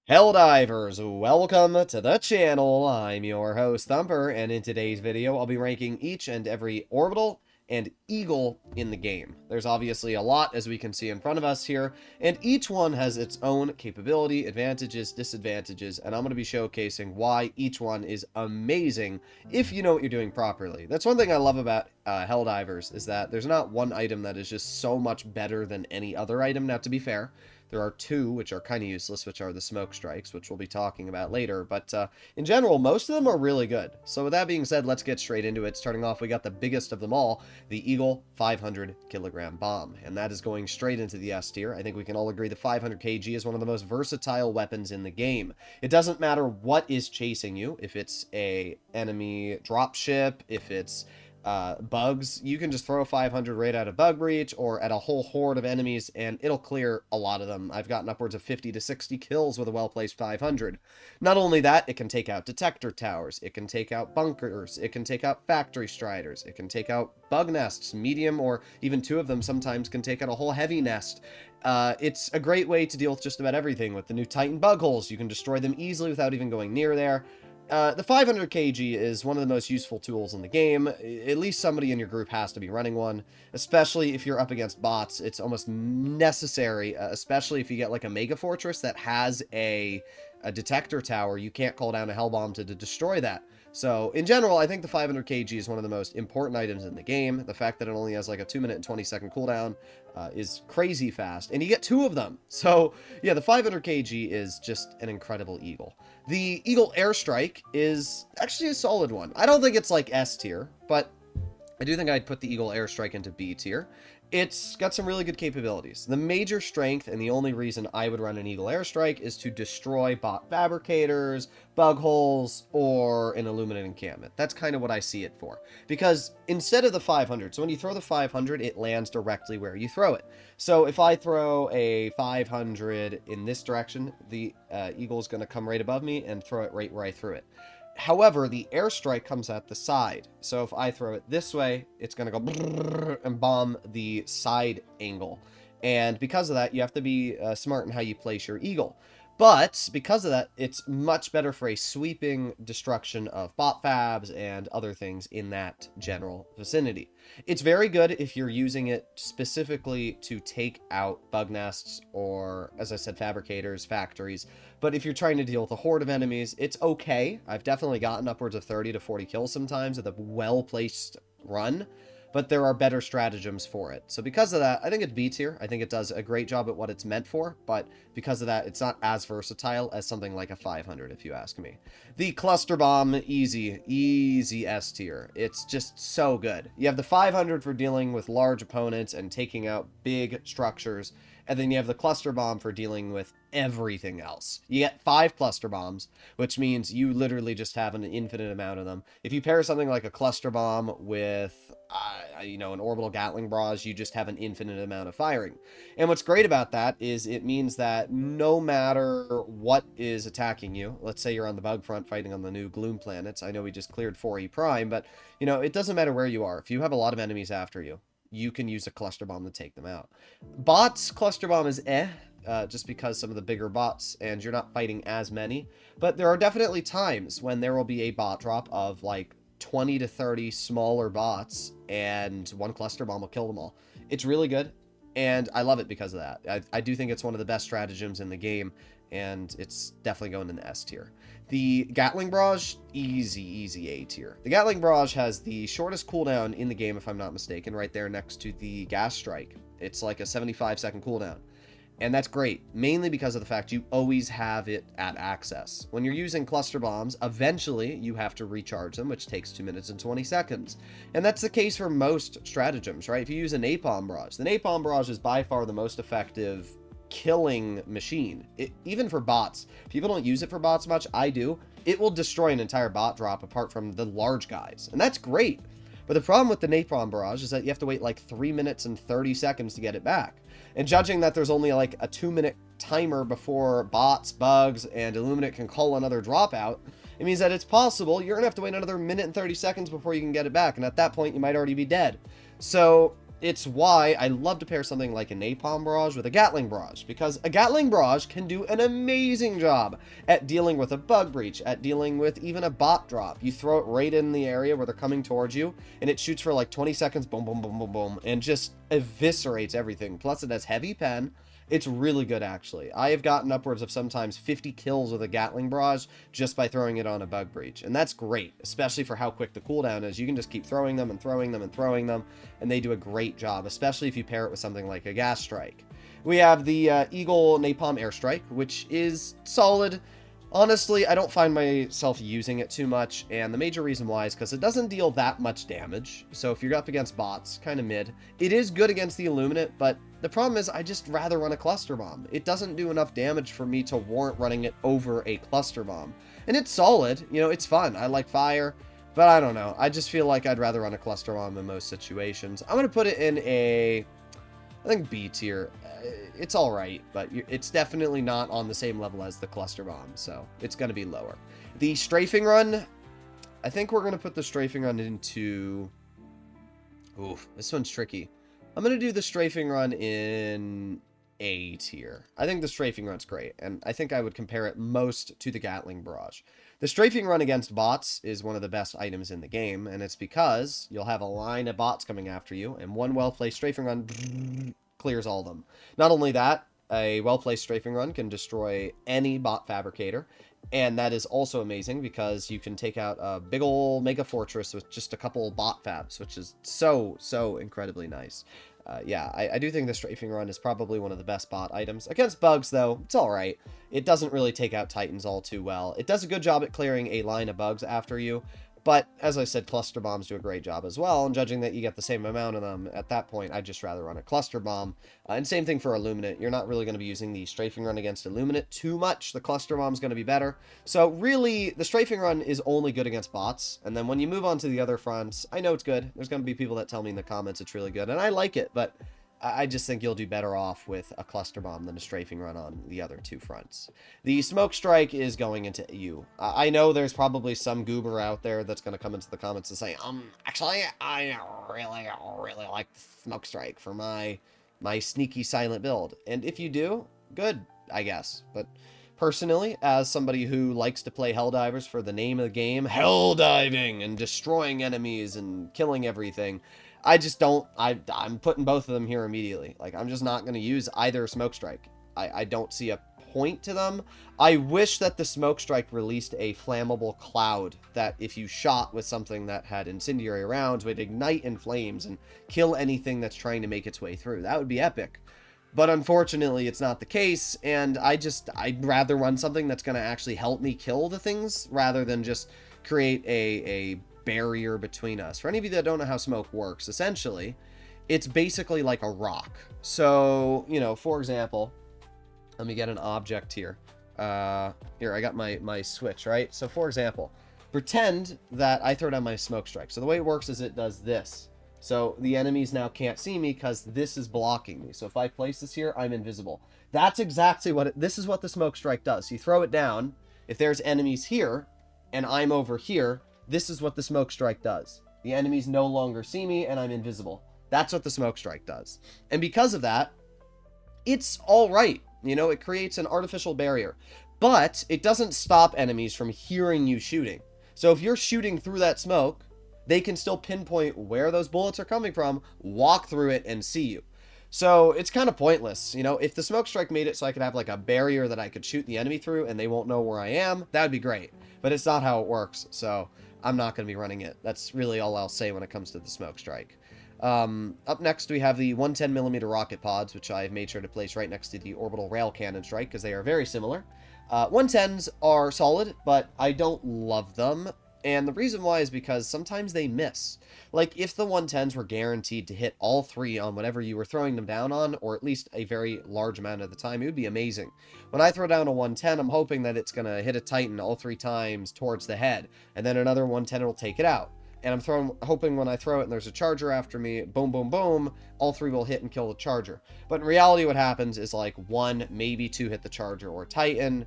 Helldivers, welcome to the channel. I'm your host Thumper, and in today's video I'll be ranking each and every orbital and eagle in the game. There's obviously a lot, as we can see in front of us here, and each one has its own capability, advantages, disadvantages, and I'm going to be showcasing why each one is amazing if you know what you're doing properly. That's one thing I love about Helldivers, is that there's not one item that is just so much better than any other item. Now, to be fair, there are two which are kind of useless, which are the smoke strikes, which we'll be talking about later. But in general, most of them are really good. So with that being said, let's get straight into it. Starting off, we got the biggest of them all, the Eagle 500 kilogram bomb. And that is going straight into the S tier. I think we can all agree the 500 kg is one of the most versatile weapons in the game. It doesn't matter what is chasing you, if it's a enemy dropship, if it's bugs, you can just throw a 500 right at a bug breach or at a whole horde of enemies and it'll clear a lot of them. I've gotten upwards of 50 to 60 kills with a well-placed 500. Not only that, it can take out detector towers, it can take out bunkers, it can take out factory striders, it can take out bug nests, medium, or even two of them sometimes can take out a whole heavy nest. It's a great way to deal with just about everything. With the new Titan bug holes, you can destroy them easily without even going near there. The 500 kg is one of the most useful tools in the game. At least somebody in your group has to be running one, especially if you're up against bots. It's almost necessary, especially if you get like a mega fortress that has a detector tower. You can't call down a hell bomb to destroy that. So in general, I think the 500 kg is one of the most important items in the game. The fact that it only has like a 2-minute and 20-second cooldown is crazy fast, and you get two of them. So yeah, the 500 kg is just an incredible eagle. The Eagle airstrike is actually a solid one. I don't think it's like S tier, but I do think I'd put the Eagle airstrike into B tier. It's got some really good capabilities. The major strength and the only reason I would run an Eagle airstrike is to destroy bot fabricators, bug holes, or an illuminate encampment. That's kind of what I see it for. Because instead of the 500, so when you throw the 500, it lands directly where you throw it. So if I throw a 500 in this direction, the Eagle is going to come right above me and throw it right where I threw it. However, the airstrike comes at the side. So if I throw it this way, it's going to go and bomb the side angle. And because of that, you have to be smart in how you place your eagle. But because of that, it's much better for a sweeping destruction of bot fabs and other things in that general vicinity. It's very good if you're using it specifically to take out bug nests or, as I said, fabricators, factories. But if you're trying to deal with a horde of enemies, it's okay. I've definitely gotten upwards of 30 to 40 kills sometimes with a well-placed run. But there are better stratagems for it. So because of that, I think it's B tier. I think it does a great job at what it's meant for, but because of that, it's not as versatile as something like a 500, if you ask me. The cluster bomb, easy S tier. It's just so good. You have the 500 for dealing with large opponents and taking out big structures, and then you have the cluster bomb for dealing with everything else. You get 5 cluster bombs, which means you literally just have an infinite amount of them. If you pair something like a cluster bomb with an orbital Gatling barrage, you just have an infinite amount of firing. And what's great about that is it means that no matter what is attacking you, let's say you're on the bug front fighting on the new Gloom planets. I know we just cleared 4E Prime, but it doesn't matter where you are. If you have a lot of enemies after you, you can use a cluster bomb to take them out. Bots, cluster bomb is just because some of the bigger bots and you're not fighting as many. But there are definitely times when there will be a bot drop of like 20 to 30 smaller bots and one cluster bomb will kill them all. It's really good, and I love it because of that. I do think it's one of the best stratagems in the game, and it's definitely going in the S tier. The Gatling barrage, easy A tier. The Gatling barrage has the shortest cooldown in the game, if I'm not mistaken, right there next to the gas strike. It's like a 75-second cooldown. And that's great, mainly because of the fact you always have it at access. When you're using cluster bombs, eventually you have to recharge them, which takes 2 minutes and 20 seconds. And that's the case for most stratagems, right? If you use a Napalm barrage, the Napalm barrage is by far the most effective killing machine. Even for bots. People don't use it for bots much, I do. It will destroy an entire bot drop apart from the large guys, and that's great. But the problem with the Napalm barrage is that you have to wait like 3 minutes and 30 seconds to get it back. And judging that there's only like a 2-minute timer before bots, bugs, and Illuminate can call another dropout, it means that it's possible you're going to have to wait another minute and 30 seconds before you can get it back. And at that point, you might already be dead. So it's why I love to pair something like a Napalm barrage with a Gatling barrage, because a Gatling barrage can do an amazing job at dealing with a bug breach, at dealing with even a bot drop. You throw it right in the area where they're coming towards you, and it shoots for like 20 seconds, boom, boom, boom, boom, boom, and just eviscerates everything. Plus, it has heavy pen. It's really good, actually. I have gotten upwards of sometimes 50 kills with a Gatling barrage just by throwing it on a bug breach. And that's great, especially for how quick the cooldown is. You can just keep throwing them and throwing them and throwing them, and they do a great job, especially if you pair it with something like a gas strike. We have the Eagle Napalm airstrike, which is solid. Honestly, I don't find myself using it too much, and the major reason why is because it doesn't deal that much damage. So if you're up against bots, kind of mid. It is good against the Illuminate, but the problem is I just rather run a cluster bomb. It doesn't do enough damage for me to warrant running it over a cluster bomb. And it's solid, you know, it's fun. I like fire, but I don't know. I just feel like I'd rather run a cluster bomb in most situations. I'm going to put it in a, I think, B tier. It's all right, but it's definitely not on the same level as the cluster bomb, so it's going to be lower. The strafing run, I think we're going to put the strafing run into... Oof, this one's tricky. I'm going to do the strafing run in A tier. I think the strafing run's great, and I think I would compare it most to the Gatling barrage. The strafing run against bots is one of the best items in the game, and it's because you'll have a line of bots coming after you, and one well-placed strafing run clears all of them. Not only that, a well-placed strafing run can destroy any bot fabricator, and that is also amazing because you can take out a big ol' mega fortress with just a couple bot fabs, which is so incredibly nice. Yeah, I do think the strafing run is probably one of the best bot items. Against bugs, though, it's alright. It doesn't really take out titans all too well. It does a good job at clearing a line of bugs after you, but as I said, cluster bombs do a great job as well, and judging that you get the same amount of them at that point, I'd just rather run a cluster bomb. And same thing for Illuminate. You're not really going to be using the strafing run against Illuminate too much. The cluster bomb's going to be better. So really, the strafing run is only good against bots, and then when you move on to the other fronts, I know it's good. There's going to be people that tell me in the comments it's really good, and I like it, but I just think you'll do better off with a cluster bomb than a strafing run on the other two fronts. The smoke strike is going into U. I know there's probably some goober out there that's going to come into the comments and say, actually, I really like the smoke strike for my sneaky silent build. And if you do, good, I guess. But personally, as somebody who likes to play Helldivers for the name of the game, Helldiving, and destroying enemies and killing everything, I just don't, I'm putting both of them here immediately. Like, I'm just not going to use either smoke strike. I don't see a point to them. I wish that the smoke strike released a flammable cloud that if you shot with something that had incendiary rounds would ignite in flames and kill anything that's trying to make its way through. That would be epic. But unfortunately, it's not the case, and I'd rather run something that's going to actually help me kill the things rather than just create a barrier between us. For any of you that don't know how smoke works, essentially, it's basically like a rock. So, you know, for example, let me get an object here. Here, I got my switch, right? So, for example, pretend that I throw down my smoke strike. So the way it works is it does this. So the enemies now can't see me because this is blocking me. So if I place this here, I'm invisible. That's exactly what this is what the smoke strike does. You throw it down. If there's enemies here and I'm over here, this is what the smoke strike does. The enemies no longer see me and I'm invisible. That's what the smoke strike does. And because of that, it's all right. You know, it creates an artificial barrier, but it doesn't stop enemies from hearing you shooting. So if you're shooting through that smoke, they can still pinpoint where those bullets are coming from, walk through it, and see you. So it's kind of pointless. You know, if the smoke strike made it so I could have like a barrier that I could shoot the enemy through and they won't know where I am, that would be great. But it's not how it works, so I'm not going to be running it. That's really all I'll say when it comes to the smoke strike. Up next, we have the 110mm rocket pods, which I've made sure to place right next to the Orbital railcannon strike because they are very similar. 110s are solid, but I don't love them. And the reason why is because sometimes they miss. Like, if the 110s were guaranteed to hit all three on whatever you were throwing them down on, or at least a very large amount of the time, it would be amazing. When I throw down a 110, I'm hoping that it's going to hit a Titan all three times towards the head, and then another 110 will take it out. And I'm hoping when I throw it and there's a charger after me, boom, boom, boom, all three will hit and kill the charger. But in reality, what happens is like one, maybe two hit the charger or Titan.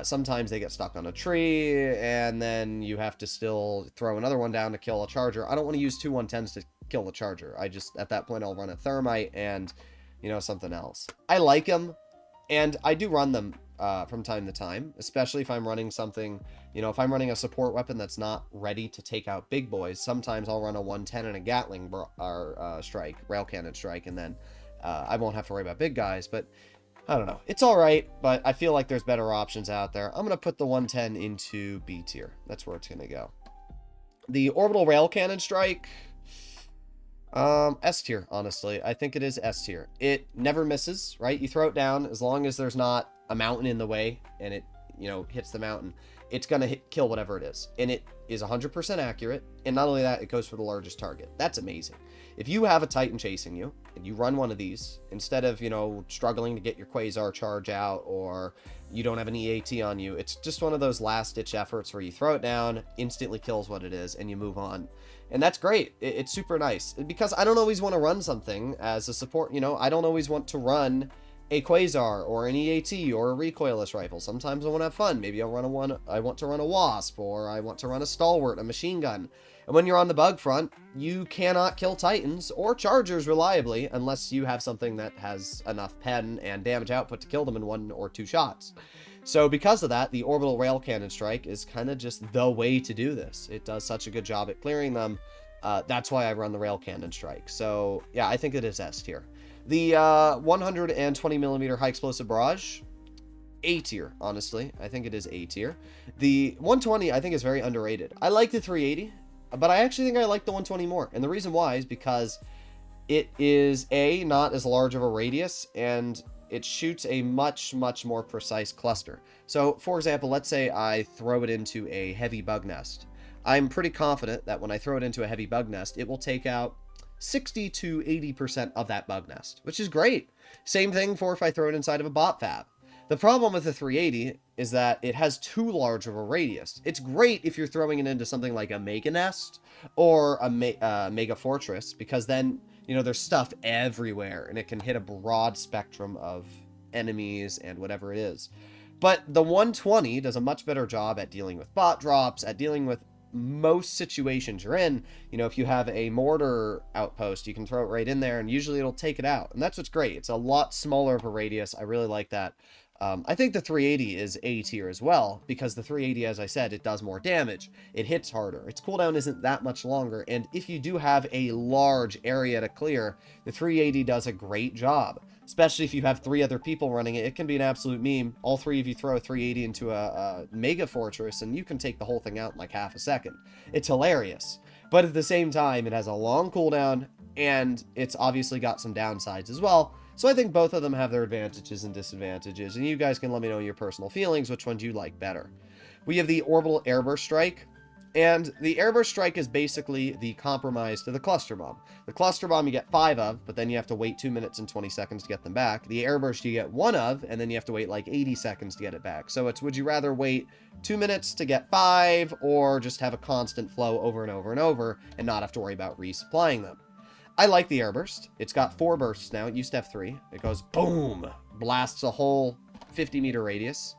Sometimes they get stuck on a tree, and then you have to still throw another one down to kill a charger. I don't want to use two 110s to kill the charger. I just, at that point, I'll run a thermite and, you know, something else. I like them, and I do run them from time to time, especially if I'm running something, you know, if I'm running a support weapon that's not ready to take out big boys. Sometimes I'll run a 110 and a Gatling strike, railcannon strike, and then I won't have to worry about big guys. But I don't know. It's all right, but I feel like there's better options out there. I'm going to put the 110 into B tier. That's where it's going to go. The Orbital Railcannon Strike, S tier, honestly. I think it is S tier. It never misses, right? You throw it down, as long as there's not a mountain in the way and it, you know, hits the mountain, it's going to kill whatever it is. And it is 100% accurate. And not only that, it goes for the largest target. That's amazing. If you have a Titan chasing you and you run one of these, instead of, you know, struggling to get your Quasar charge out, or you don't have an EAT on you, it's just one of those last ditch efforts where you throw it down, instantly kills what it is, and you move on. And that's great. It's super nice, because I don't always want to run something as a support. You know, I don't always want to run a Quasar or an EAT or a recoilless rifle. Sometimes I want to have fun. Maybe I want to run a Wasp, or I want to run a Stalwart, a machine gun. And when you're on the bug front, you cannot kill Titans or Chargers reliably unless you have something that has enough pen and damage output to kill them in 1 or 2 shots. So because of that, the Orbital Railcannon Strike is kind of just the way to do this. It does such a good job at clearing them. That's why I run the Railcannon Strike. So yeah, I think it is S tier. The 120mm high explosive barrage, A tier, honestly. I think it is A tier. The 120 I think is very underrated. I like the 380, but I actually think I like the 120 more. And the reason why is because it is not as large of a radius, and it shoots a much more precise cluster. So for example, let's say I throw it into a heavy bug nest. I'm pretty confident that when I throw it into a heavy bug nest, it will take out 60 to 80% of that bug nest, which is great. Same thing for if I throw it inside of a bot fab. The problem with the 380 is that it has too large of a radius. It's great if you're throwing it into something like a mega nest or a mega fortress, because then, you know, there's stuff everywhere and it can hit a broad spectrum of enemies and whatever it is. But the 120 does a much better job at dealing with bot drops, at dealing with most situations you're in. You know, if you have a mortar outpost, you can throw it right in there and usually it'll take it out. And that's what's great. It's a lot smaller of a radius. I really like that. I think the 380 is A tier as well, because the 380, as I said, it does more damage. It hits harder. Its cooldown isn't that much longer. And if you do have a large area to clear, the 380 does a great job. Especially if you have 3 other people running it, it can be an absolute meme. All 3 of you throw a 380 into a mega fortress, and you can take the whole thing out in like half a second. It's hilarious. But at the same time, it has a long cooldown, and it's obviously got some downsides as well. So I think both of them have their advantages and disadvantages, and you guys can let me know your personal feelings, which one do you like better. We have the Orbital Airburst Strike. And the Airburst Strike is basically the compromise to the Cluster Bomb. The Cluster Bomb you get 5 of, but then you have to wait 2 minutes and 20 seconds to get them back. The Airburst you get 1 of, and then you have to wait like 80 seconds to get it back. So it's, would you rather wait 2 minutes to get 5, or just have a constant flow over and over and over, and not have to worry about resupplying them? I like the Airburst. It's got 4 bursts now. It used to have 3. It goes boom, blasts a whole 50-meter radius,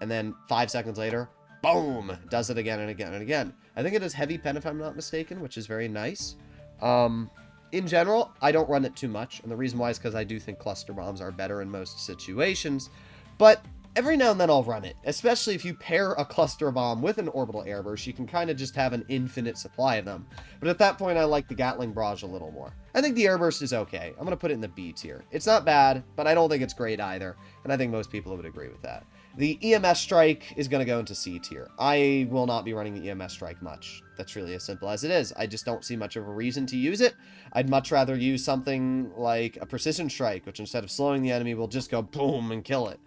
and then 5 seconds later, boom, does it again and again and again. I think it has heavy pen, if I'm not mistaken, which is very nice. In general, I don't run it too much, and the reason why is because I do think cluster bombs are better in most situations, but every now and then I'll run it, especially if you pair a cluster bomb with an orbital airburst. You can kind of just have an infinite supply of them. But at that point, I like the Gatling barrage a little more. I think the airburst is okay. I'm going to put it in the B tier. It's not bad, but I don't think it's great either, and I think most people would agree with that. The EMS strike is going to go into C tier. I will not be running the EMS strike much. That's really as simple as it is. I just don't see much of a reason to use it. I'd much rather use something like a precision strike, which instead of slowing the enemy will just go boom and kill it.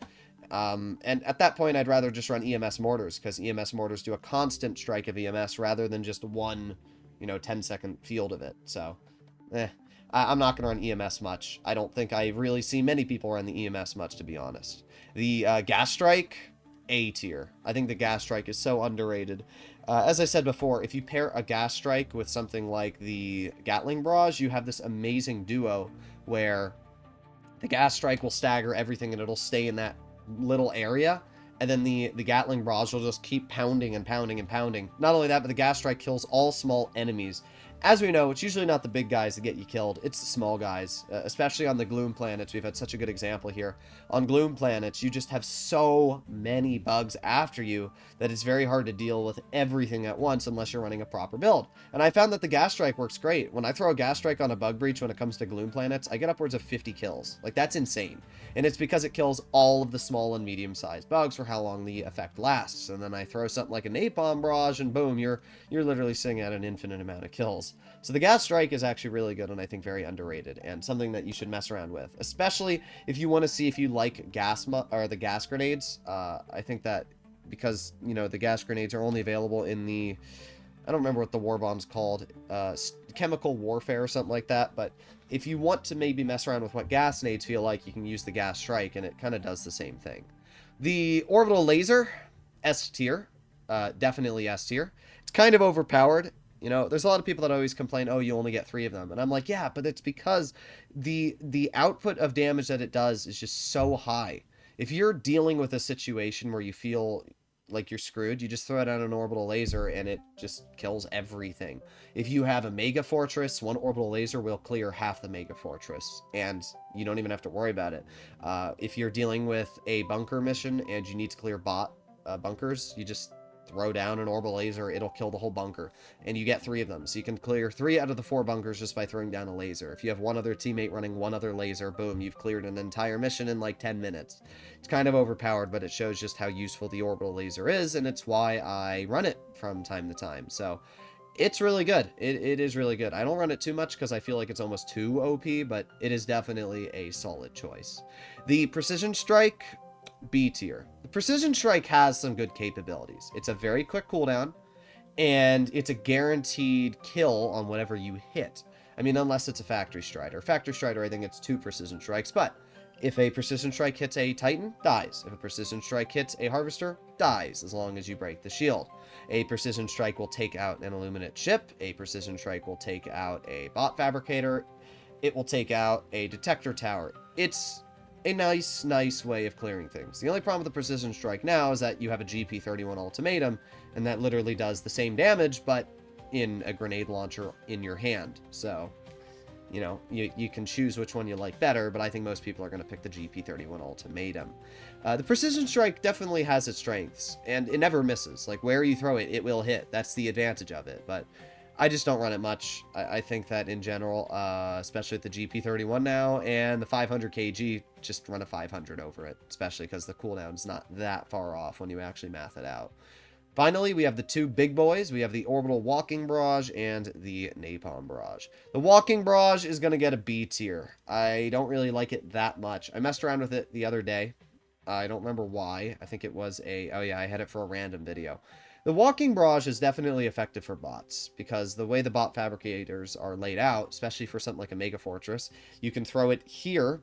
And at that point, I'd rather just run EMS mortars, because EMS mortars do a constant strike of EMS rather than just one, 10-second field of it. So, I'm not going to run EMS much. I don't think I really see many people run the EMS much, to be honest. The gas strike, A tier. I think the gas strike is so underrated. As I said before, if you pair a gas strike with something like the Gatling barrage, you have this amazing duo where the gas strike will stagger everything and it'll stay in that little area, and then the Gatling barrage will just keep pounding and pounding and pounding. Not only that, but the gas strike kills all small enemies, As we know, it's usually not the big guys that get you killed, it's the small guys, especially on the Gloom planets. We've had such a good example here. On Gloom planets, you just have so many bugs after you that it's very hard to deal with everything at once unless you're running a proper build. And I found that the gas strike works great. When I throw a gas strike on a bug breach when it comes to Gloom planets, I get upwards of 50 kills. Like, that's insane. And it's because it kills all of the small and medium-sized bugs for how long the effect lasts. And then I throw something like a Napalm barrage, and boom, you're literally sitting at an infinite amount of kills. So the gas strike is actually really good, and I think very underrated, and something that you should mess around with, especially if you want to see if you like the gas grenades. I think that because, you know, the gas grenades are only available in the, I don't remember what the war bomb's called, chemical warfare or something like that, but if you want to maybe mess around with what gas nades feel like, you can use the gas strike, and it kind of does the same thing. The orbital laser, S tier, definitely S tier. It's kind of overpowered. You know, there's a lot of people that always complain, oh, you only get 3 of them. And I'm like, yeah, but it's because the output of damage that it does is just so high. If you're dealing with a situation where you feel like you're screwed, you just throw it on an orbital laser and it just kills everything. If you have a mega fortress, one orbital laser will clear half the mega fortress, and you don't even have to worry about it. If you're dealing with a bunker mission and you need to clear bunkers, you just throw down an orbital laser, it'll kill the whole bunker, and you get 3 of them. So you can clear 3 out of the 4 bunkers just by throwing down a laser. If you have one other teammate running one other laser, boom, you've cleared an entire mission in like 10 minutes. It's kind of overpowered, but it shows just how useful the orbital laser is, and it's why I run it from time to time. So it's really good. It is really good. I don't run it too much because I feel like it's almost too OP, but it is definitely a solid choice. The precision strike, B tier. The precision strike has some good capabilities. It's a very quick cooldown, and it's a guaranteed kill on whatever you hit. I mean, unless it's a factory strider. Factory strider, I think it's 2 precision strikes, but if a precision strike hits a Titan, dies. If a precision strike hits a harvester, dies, as long as you break the shield. A precision strike will take out an illuminate ship. A precision strike will take out a bot fabricator. It will take out a detector tower. It's a nice way of clearing things. The only problem with the precision strike now is that you have a GP31 ultimatum, and that literally does the same damage, but in a grenade launcher in your hand. So, you know, you can choose which one you like better, but I think most people are going to pick the GP31 ultimatum. The precision strike definitely has its strengths, and it never misses. Like, where you throw it, it will hit. That's the advantage of it, but I just don't run it much. I think that in general, especially with the GP31 now and the 500 kg, just run a 500 over it, especially because the cooldown's not that far off when you actually math it out. Finally, we have the 2 big boys. We have the Orbital Walking Barrage and the Napalm Barrage. The Walking Barrage is going to get a B tier. I don't really like it that much. I messed around with it the other day. I don't remember why. I think it was oh yeah, I had it for a random video. The Walking Barrage is definitely effective for bots, because the way the bot fabricators are laid out, especially for something like a Mega Fortress, you can throw it here,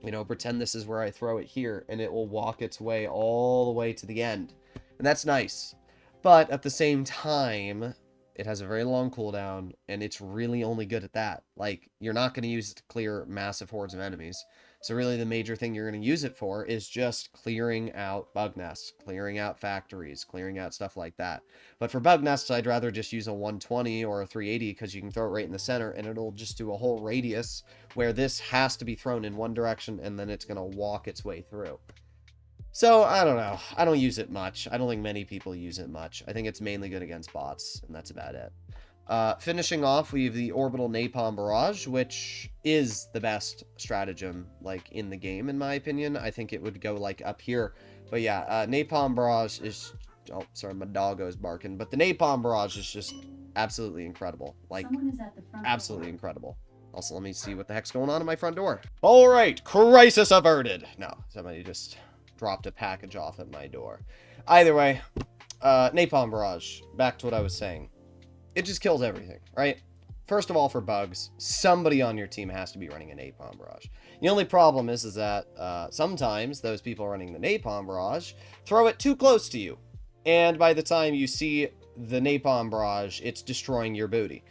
you know, pretend this is where I throw it here, and it will walk its way all the way to the end. And that's nice. But at the same time, it has a very long cooldown, and it's really only good at that. Like, you're not going to use it to clear massive hordes of enemies. So really the major thing you're going to use it for is just clearing out bug nests, clearing out factories, clearing out stuff like that. But for bug nests, I'd rather just use a 120 or a 380 because you can throw it right in the center and it'll just do a whole radius, where this has to be thrown in one direction and then it's going to walk its way through. So, I don't know. I don't use it much. I don't think many people use it much. I think it's mainly good against bots, and that's about it. Finishing off, we have the Orbital Napalm Barrage, which is the best stratagem, like, in the game, in my opinion. I think it would go, like, up here. But yeah, Napalm Barrage is... Oh, sorry, my doggo's barking. But the Napalm Barrage is just absolutely incredible. Like, absolutely incredible. Also, let me see what the heck's going on in my front door. Alright, crisis averted. No, somebody just dropped a package off at my door. Either way, Napalm Barrage, back to what I was saying. It just kills everything, right? First of all, for bugs, somebody on your team has to be running a Napalm Barrage. The only problem is that sometimes those people running the Napalm Barrage throw it too close to you. And by the time you see the Napalm Barrage, it's destroying your booty,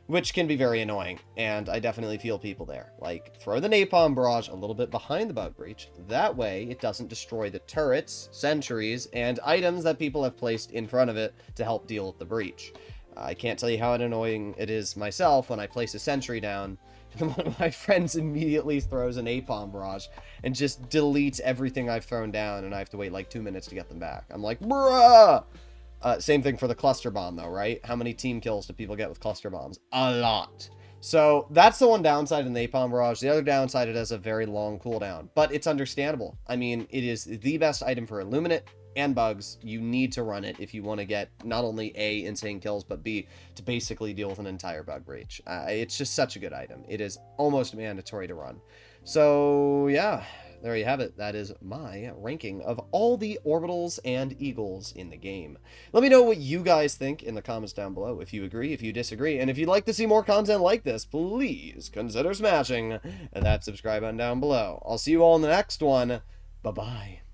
which can be very annoying. And I definitely feel people there. Like, throw the Napalm Barrage a little bit behind the bug breach. That way, it doesn't destroy the turrets, sentries, and items that people have placed in front of it to help deal with the breach. I can't tell you how annoying it is myself when I place a sentry down, and one of my friends immediately throws an Napalm barrage and just deletes everything I've thrown down, and I have to wait like 2 minutes to get them back. I'm like, bruh! Same thing for the cluster bomb, though, right? How many team kills do people get with cluster bombs? A lot. So that's the one downside of the Napalm barrage. The other downside, it has a very long cooldown, but it's understandable. I mean, it is the best item for Illuminate and bugs. You need to run it if you want to get not only A, insane kills, but B, to basically deal with an entire bug breach. It's just such a good item. It is almost mandatory to run. So yeah, there you have it. That is my ranking of all the orbitals and eagles in the game. Let me know what you guys think in the comments down below. If you agree, if you disagree, and if you'd like to see more content like this, please consider smashing that subscribe button down below. I'll see you all in the next one. Bye-bye.